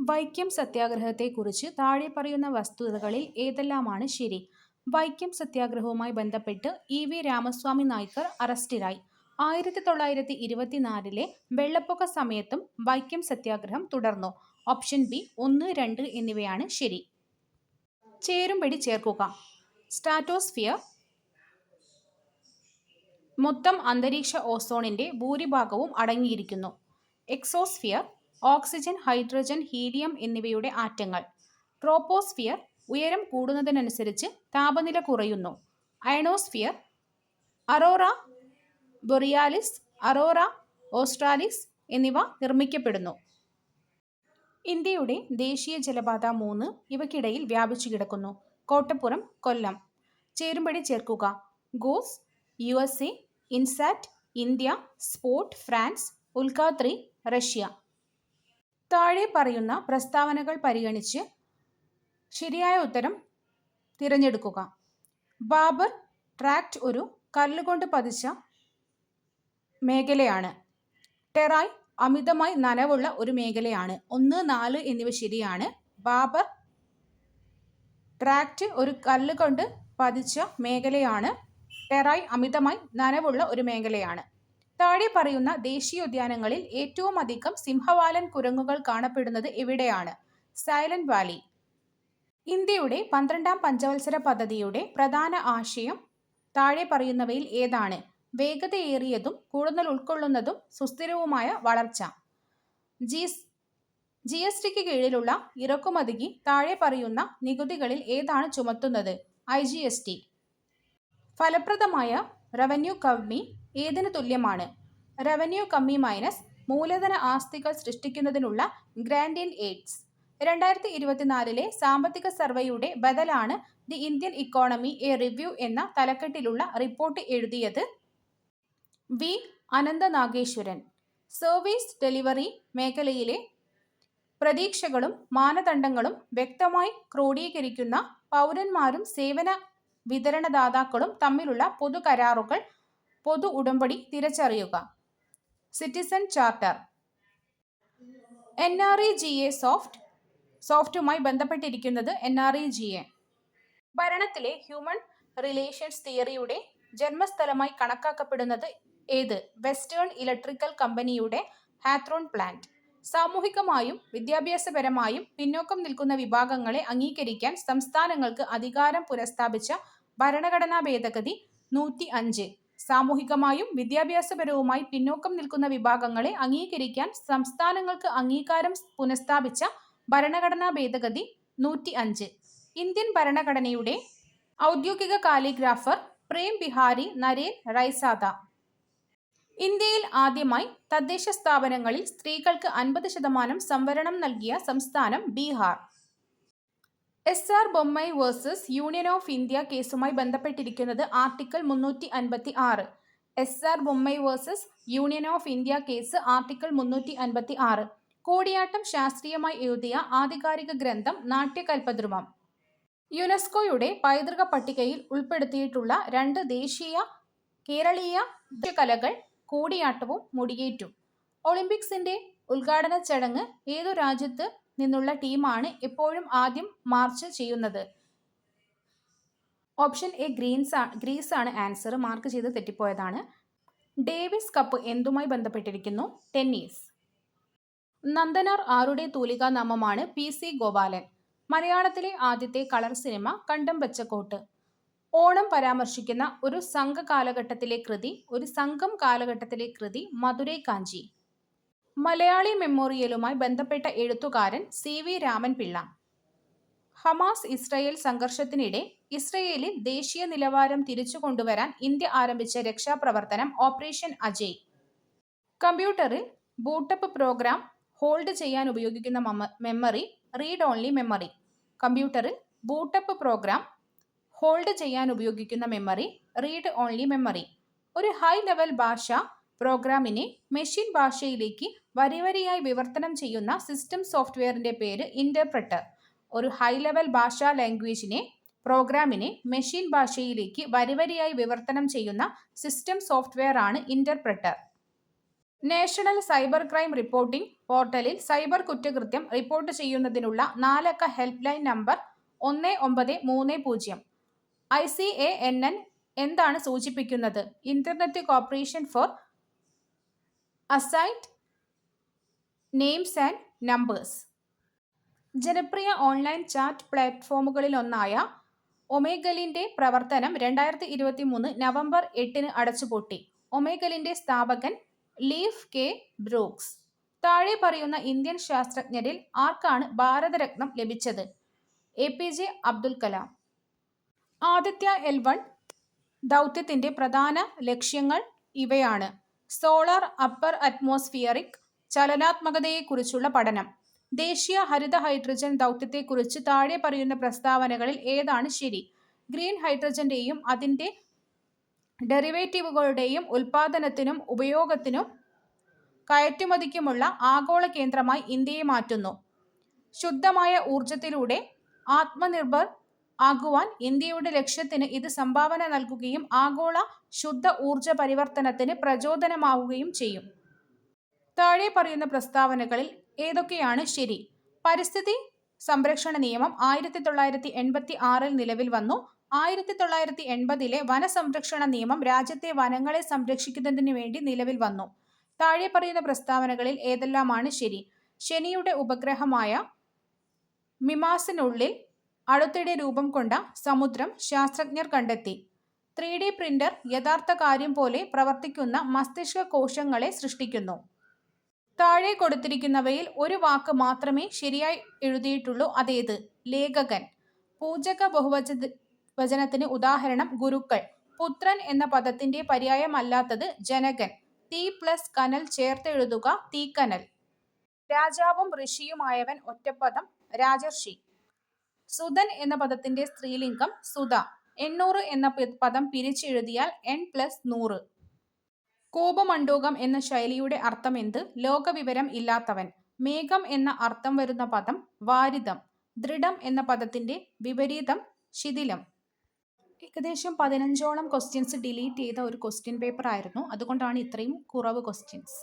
വൈക്കം സത്യാഗ്രഹത്തെക്കുറിച്ച് താഴെ പറയുന്ന വസ്തുതകളിൽ ഏതെല്ലാമാണ് ശരി? വൈക്കം സത്യാഗ്രഹവുമായി ബന്ധപ്പെട്ട് ഇ.വി. രാമസ്വാമി നായ്ക്കർ അറസ്റ്റിലായി. 1924 വെള്ളപ്പൊക്ക സമയത്തും വൈക്കം സത്യാഗ്രഹം തുടർന്നു. ഓപ്ഷൻ ബി 1, 2 എന്നിവയാണ് ശരി. ചേരുംപടി ചേർക്കുക. സ്ട്രാറ്റോസ്ഫിയർ മൊത്തം അന്തരീക്ഷ ഓസോണിന്റെ ഭൂരിഭാഗവും അടങ്ങിയിരിക്കുന്നു. എക്സോസ്ഫിയർ ഓക്സിജൻ, ഹൈഡ്രജൻ, ഹീലിയം എന്നിവയുടെ ആറ്റങ്ങൾ. ട്രോപ്പോസ്ഫിയർ ഉയരം കൂടുന്നതിനനുസരിച്ച് താപനില കുറയുന്നു. Ionosphere Arora Borealis, Arora australis എന്നിവ നിർമ്മിക്കപ്പെടുന്നു. ഇന്ത്യയുടെ ദേശീയ ജലപാത 3 ഇവയ്ക്കിടയിൽ വ്യാപിച്ചു കിടക്കുന്നു. കോട്ടപ്പുറം, കൊല്ലം. ചേരുംപടി ചേർക്കുക. Goes, USA, INSAT, India, spot, France, ഉൽക്കാ-3, Russia. താഴെ പറയുന്ന പ്രസ്താവനകൾ പരിഗണിച്ച് ശരിയായ ഉത്തരം തിരഞ്ഞെടുക്കുക. ബാബർ ട്രാക്ട് ഒരു കല്ലുകൊണ്ട് പതിച്ച മേഖലയാണ്. ടെറായ് അമിതമായി നനവുള്ള ഒരു മേഖലയാണ്. 1, 4 എന്നിവ ശരിയാണ്. ബാബർ ട്രാക്ട് ഒരു കല്ലുകൊണ്ട് പതിച്ച മേഖലയാണ്. ടെറായ് അമിതമായി നനവുള്ള ഒരു മേഖലയാണ്. താഴെ പറയുന്ന ദേശീയോദ്യാനങ്ങളിൽ ഏറ്റവും അധികം സിംഹവാലൻ കുരങ്ങുകൾ കാണപ്പെടുന്നത് എവിടെയാണ്? Silent Valley. ഇന്ത്യയുടെ 12ാം പഞ്ചവത്സര പദ്ധതിയുടെ പ്രധാന ആശയം താഴെ പറയുന്നവയിൽ ഏതാണ്? വേഗതയേറിയതും കൂടുതൽ ഉൾക്കൊള്ളുന്നതും സുസ്ഥിരവുമായ വളർച്ച. GSTക്ക് കീഴിലുള്ള ഇറക്കുമതിക്ക് താഴെ പറയുന്ന നികുതികളിൽ ഏതാണ് ചുമത്തുന്നത്? IGST. ഫലപ്രദമായ റവന്യൂ കമ്മി ഏതിന് തുല്യമാണ്? റവന്യൂ കമ്മി മൈനസ് മൂലധന ആസ്തികൾ സൃഷ്ടിക്കുന്നതിനുള്ള ഗ്രാന്റ് ഇൻ എയ്ഡ്സ്. 2024 സാമ്പത്തിക സർവേയുടെ ബദലാണ് the Indian economy a review എന്ന തലക്കെട്ടിലുള്ള റിപ്പോർട്ട് എഴുതിയത് വി. അനന്തനാഗേശ്വരൻ. സർവീസ് ഡെലിവറി മേഖലയിലെ പ്രതീക്ഷകളും മാനദണ്ഡങ്ങളും വ്യക്തമായി ക്രോഡീകരിക്കുന്ന പൗരന്മാരും സേവന വിതരണദാതാക്കളും തമ്മിലുള്ള പൊതു കരാറുകൾ, പൊതു ഉടമ്പടി തിരിച്ചറിയുക. Citizen charter. NREGA സോഫ്റ്റുമായി ബന്ധപ്പെട്ടിരിക്കുന്നത് NREGA. ഭരണത്തിലെ ഹ്യൂമൻ റിലേഷൻസ് തിയറിയുടെ ജന്മസ്ഥലമായി കണക്കാക്കപ്പെടുന്നത് ഏത്? വെസ്റ്റേൺ ഇലക്ട്രിക്കൽ കമ്പനിയുടെ ഹാത്രോൺ പ്ലാന്റ്. സാമൂഹികമായും വിദ്യാഭ്യാസപരമായും പിന്നോക്കം നിൽക്കുന്ന വിഭാഗങ്ങളെ അംഗീകരിക്കാൻ സംസ്ഥാനങ്ങൾക്ക് അധികാരം പുനഃസ്ഥാപിച്ച ഭരണഘടനാ ഭേദഗതി 105. സാമൂഹികമായും വിദ്യാഭ്യാസപരവുമായി പിന്നോക്കം നിൽക്കുന്ന വിഭാഗങ്ങളെ അംഗീകരിക്കാൻ സംസ്ഥാനങ്ങൾക്ക് അംഗീകാരം പുനഃസ്ഥാപിച്ച ഭരണഘടനാ ഭേദഗതി 105. ഇന്ത്യൻ ഭരണഘടനയുടെ ഔദ്യോഗിക കാലിഗ്രാഫർ പ്രേം ബിഹാരി നരേൻ റൈസാദ. ഇന്ത്യയിൽ ആദ്യമായി തദ്ദേശ സ്ഥാപനങ്ങളിൽ സ്ത്രീകൾക്ക് 50% സംവരണം നൽകിയ സംസ്ഥാനം Bihar. SR Bommai versus union of India കേസുമായി ബന്ധപ്പെട്ടിരിക്കുന്നത് article 356. SR Bommai versus union of India case article 356. Koodiyattam ശാസ്ത്രീയമായി എഴുതിയ ആധികാരിക ഗ്രന്ഥം നാട്യകൽപദ്രുമം. യുനെസ്കോയുടെ പൈതൃക പട്ടികയിൽ ഉൾപ്പെടുത്തിയിട്ടുള്ള 2 ദേശീയ കേരളീയ കലകൾ കൂടിയാട്ടവും മുടിയേറ്റും. ഒളിമ്പിക്സിന്റെ ഉദ്ഘാടന ചടങ്ങ് ഏതു രാജ്യത്ത് നിന്നുള്ള ടീമാണ് എപ്പോഴും ആദ്യം മാർച്ച് ചെയ്യുന്നത്? ഓപ്ഷൻ എ ഗ്രീസ് ആണ് ആൻസർ. മാർക്ക് ചെയ്ത് തെറ്റിപ്പോയതാണ്. ഡേവിസ് കപ്പ് എന്തുമായി ബന്ധപ്പെട്ടിരിക്കുന്നു? ടെന്നീസ്. നന്ദനാർ ആരുടെ തൂലികാ നാമമാണ്? PC ഗോപാലൻ. മലയാളത്തിലെ ആദ്യത്തെ കളർ സിനിമ കണ്ടം വെച്ച കോട്ട്. ഓണം പരാമർശിക്കുന്ന ഒരു സംഘം കാലഘട്ടത്തിലെ കൃതി മധുരൈ കാഞ്ചി. മലയാളി മെമ്മോറിയലുമായി ബന്ധപ്പെട്ട എഴുത്തുകാരൻ CV Raman Pillai. Hamas Israel സംഘർഷത്തിനിടെ ഇസ്രായേലിൽ ദേശീയ നിലവാരം തിരിച്ചു കൊണ്ടുവരാൻ ഇന്ത്യ ആരംഭിച്ച രക്ഷാപ്രവർത്തനം ഓപ്പറേഷൻ അജയ്. കമ്പ്യൂട്ടറിൽ ബൂട്ടപ്പ് പ്രോഗ്രാം ഹോൾഡ് ചെയ്യാൻ ഉപയോഗിക്കുന്ന മെമ്മറി റീഡ് ഓൺലി മെമ്മറി. കമ്പ്യൂട്ടറിൽ ബൂട്ടപ്പ് പ്രോഗ്രാം ഹോൾഡ് ചെയ്യാൻ ഉപയോഗിക്കുന്ന മെമ്മറി റീഡ് ഓൺലി മെമ്മറി. ഒരു ഹൈ ലെവൽ ഭാഷ പ്രോഗ്രാമിനെ മെഷീൻ ഭാഷയിലേക്ക് വരിവരിയായി വിവർത്തനം ചെയ്യുന്ന സിസ്റ്റം സോഫ്റ്റ്വെയറിന്റെ പേര് ഇന്റർപ്രറ്റർ. ഒരു ഹൈ ലെവൽ ഭാഷാ പ്രോഗ്രാമിനെ മെഷീൻ ഭാഷയിലേക്ക് വരിവരിയായി വിവർത്തനം ചെയ്യുന്ന സിസ്റ്റം സോഫ്റ്റ്വെയർ ആണ് interpreter. National cyber crime reporting പോർട്ടലിൽ സൈബർ കുറ്റകൃത്യം റിപ്പോർട്ട് ചെയ്യുന്നതിനുള്ള 4 അക്ക ഹെൽപ്പ് ലൈൻ നമ്പർ 1930. ICANN എന്താണ് സൂചിപ്പിക്കുന്നത്? Internet corporation four assigned names and numbers. ജനപ്രിയ ഓൺലൈൻ ചാറ്റ് പ്ലാറ്റ്ഫോമുകളിലൊന്നായ ഒമേഗലിന്റെ പ്രവർത്തനം 2023 നവംബർ 8 അടച്ചുപൂട്ടി. ഒമേഗലിന്റെ സ്ഥാപകൻ ലീഫ് കെ ബ്രൂക്സ്. താഴെ പറയുന്ന ഇന്ത്യൻ ശാസ്ത്രജ്ഞരിൽ ആർക്കാണ് ഭാരതരത്നം ലഭിച്ചത്? APJ അബ്ദുൽ കലാം. ആദിത്യ L1 ദൗത്യത്തിന്റെ പ്രധാന ലക്ഷ്യങ്ങൾ ഇവയാണ്: സോളാർ അപ്പർ അറ്റ്മോസ്ഫിയറിക് ചലനാത്മകതയെക്കുറിച്ചുള്ള പഠനം. ദേശീയ ഹരിത ഹൈഡ്രജൻ ദൗത്യത്തെക്കുറിച്ച് താഴെ പറയുന്ന പ്രസ്താവനകളിൽ ഏതാണ് ശരി? ഗ്രീൻ ഹൈഡ്രജന്റെയും അതിന്റെ ഡെറിവേറ്റീവുകളുടെയും ഉൽപാദനത്തിനും ഉപയോഗത്തിനും കയറ്റുമതിക്കുമുള്ള ആഗോള കേന്ദ്രമായി ഇന്ത്യയെ മാറ്റുന്നു. ശുദ്ധമായ ഊർജത്തിലൂടെ ആത്മനിർഭർ ആകുവാൻ ഇന്ത്യയുടെ ലക്ഷ്യത്തിന് ഇത് സംഭാവന നൽകുകയും ആഗോള ശുദ്ധ ഊർജ പരിവർത്തനത്തിന് പ്രചോദനമാവുകയും ചെയ്യും. താഴെ പറയുന്ന പ്രസ്താവനകളിൽ ഏതൊക്കെയാണ് ശരി? പരിസ്ഥിതി സംരക്ഷണ നിയമം 1986 നിലവിൽ വന്നു. 1980 വനസംരക്ഷണ നിയമം രാജ്യത്തെ വനങ്ങളെ സംരക്ഷിക്കുന്നതിന് വേണ്ടി നിലവിൽ വന്നു. താഴെ പറയുന്ന പ്രസ്താവനകളിൽ ഏതെല്ലാമാണ് ശരി? ശനിയുടെ ഉപഗ്രഹമായ മിമാസിനുള്ളിൽ അടുത്തിടെ രൂപം കൊണ്ട സമുദ്രം ശാസ്ത്രജ്ഞർ കണ്ടെത്തി. 3D പ്രിന്റർ യഥാർത്ഥ കാര്യം പോലെ പ്രവർത്തിക്കുന്ന മസ്തിഷ്ക കോശങ്ങളെ സൃഷ്ടിക്കുന്നു. താഴെ കൊടുത്തിരിക്കുന്നവയിൽ ഒരു വാക്ക് മാത്രമേ ശരിയായി എഴുതിയിട്ടുള്ളൂ. അതേത്? ലേഖകൻ. പൂജക ബഹുവചനത്തിന് ഉദാഹരണം ഗുരുക്കൾ. പുത്രൻ എന്ന പദത്തിന്റെ പര്യായമല്ലാത്തത് ജനകൻ. തീ പ്ലസ് കനൽ ചേർത്തെഴുതുക തീക്കനൽ. രാജാവും ഋഷിയുമായവൻ ഒറ്റപ്പദം രാജർഷി. സുതൻ എന്ന പദത്തിന്റെ സ്ത്രീലിംഗം സുത. 800 എന്ന പദം പിരിച്ചെഴുതിയാൽ N+100. കൂപമണ്ഡൂകം എന്ന ശൈലിയുടെ അർത്ഥം എന്ത്? ലോകവിവരം ഇല്ലാത്തവൻ. മേഘം എന്ന അർത്ഥം വരുന്ന പദം വാരിധം. ദൃഢം എന്ന പദത്തിന്റെ വിപരീതം ശിഥിലം. ഏകദേശം 15ഓളം ക്വസ്റ്റ്യൻസ് ഡിലീറ്റ് ചെയ്ത ഒരു ക്വസ്റ്റ്യൻ പേപ്പർ ആയിരുന്നു. അതുകൊണ്ടാണ് ഇത്രയും കുറവ് ക്വസ്റ്റ്യൻസ്.